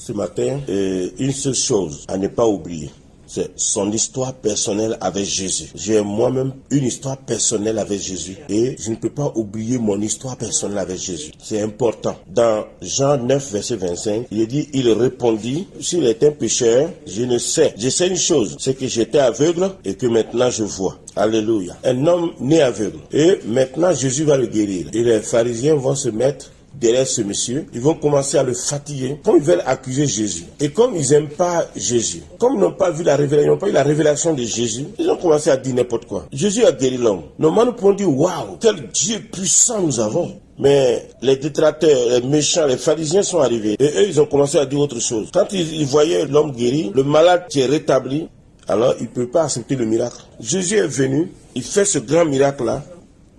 ce matin une seule chose à ne pas oublier. C'est son histoire personnelle avec Jésus. J'ai moi-même une histoire personnelle avec Jésus et je ne peux pas oublier mon histoire personnelle avec Jésus. C'est important. Dans Jean 9, verset 25, il est dit, il répondit, s'il est un pécheur, je ne sais. Je sais une chose, c'est que j'étais aveugle et que maintenant je vois. Alléluia. Un homme né aveugle. Et maintenant Jésus va le guérir. Et les pharisiens vont se mettre derrière ce monsieur, ils vont commencer à le fatiguer, comme ils veulent accuser Jésus. Et comme ils n'aiment pas Jésus, comme ils n'ont pas vu la révélation, ils n'ont pas eu la révélation de Jésus, ils ont commencé à dire n'importe quoi. Jésus a guéri l'homme. Normalement, nous pouvons dire, waouh, quel Dieu puissant nous avons. Mais les détracteurs, les méchants, les pharisiens sont arrivés. Et eux, ils ont commencé à dire autre chose. Quand ils voyaient l'homme guéri, le malade qui est rétabli, alors il ne peut pas accepter le miracle. Jésus est venu, il fait ce grand miracle-là.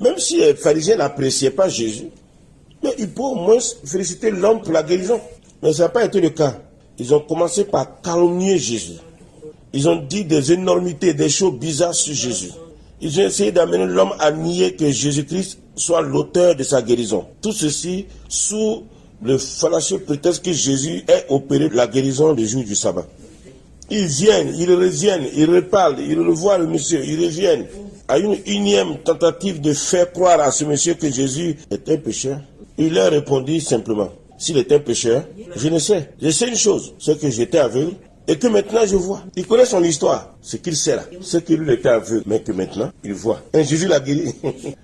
Même si les pharisiens n'appréciaient pas Jésus, mais il peut au moins féliciter l'homme pour la guérison. Mais ça n'a pas été le cas. Ils ont commencé par calomnier Jésus. Ils ont dit des énormités, des choses bizarres sur Jésus. Ils ont essayé d'amener l'homme à nier que Jésus-Christ soit l'auteur de sa guérison. Tout ceci sous le fallacieux prétexte que Jésus ait opéré la guérison le jour du sabbat. Ils viennent, ils reviennent, ils reparlent, ils revoient le monsieur, ils reviennent à une énième tentative de faire croire à ce monsieur que Jésus est un pécheur. Il leur répondit simplement, s'il est un pécheur, je ne sais. Je sais une chose, c'est que j'étais aveugle et que maintenant je vois. Il connaît son histoire, ce qu'il sait là. C'est que lui était aveugle, mais que maintenant il voit. Et Jésus l'a guéri.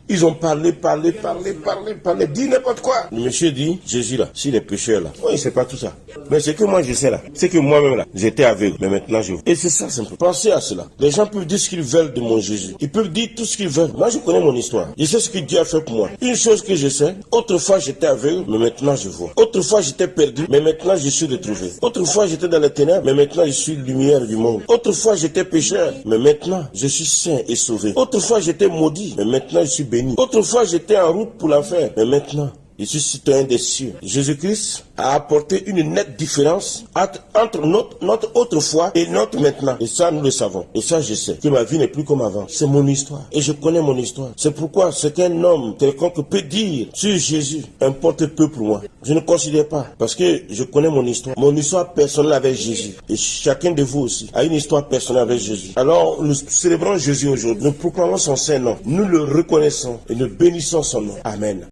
Ils ont parlé, dit n'importe quoi. Le monsieur dit, Jésus là, s'il est pécheur là, il ne sait pas tout ça. Mais c'est que moi je sais là, c'est que moi-même là, j'étais aveugle, mais maintenant je vois. Et c'est ça simplement. Pensez à cela. Les gens peuvent dire ce qu'ils veulent de mon Jésus. Ils peuvent dire tout ce qu'ils veulent. Moi je connais mon histoire. Je sais ce que Dieu a fait pour moi. Une chose que je sais, autrefois j'étais aveugle, mais maintenant je vois. Autrefois j'étais perdu, mais maintenant je suis retrouvé. Autrefois j'étais dans les ténèbres, mais maintenant je suis lumière du monde. Autrefois j'étais pécheur, mais maintenant je suis saint et sauvé. Autrefois j'étais maudit, mais maintenant je suis béni. Autrefois j'étais en route pour l'enfer, mais maintenant je suis citoyen des cieux. Jésus-Christ a apporté une nette différence entre notre autrefois et notre maintenant. Et ça, nous le savons. Et ça, je sais que ma vie n'est plus comme avant. C'est mon histoire. Et je connais mon histoire. C'est pourquoi ce qu'un homme quelconque peut dire sur Jésus importe peu pour moi. Je ne considère pas. Parce que je connais mon histoire. Mon histoire personnelle avec Jésus. Et chacun de vous aussi a une histoire personnelle avec Jésus. Alors, nous célébrons Jésus aujourd'hui. Nous proclamons son saint nom. Nous le reconnaissons et nous bénissons son nom. Amen.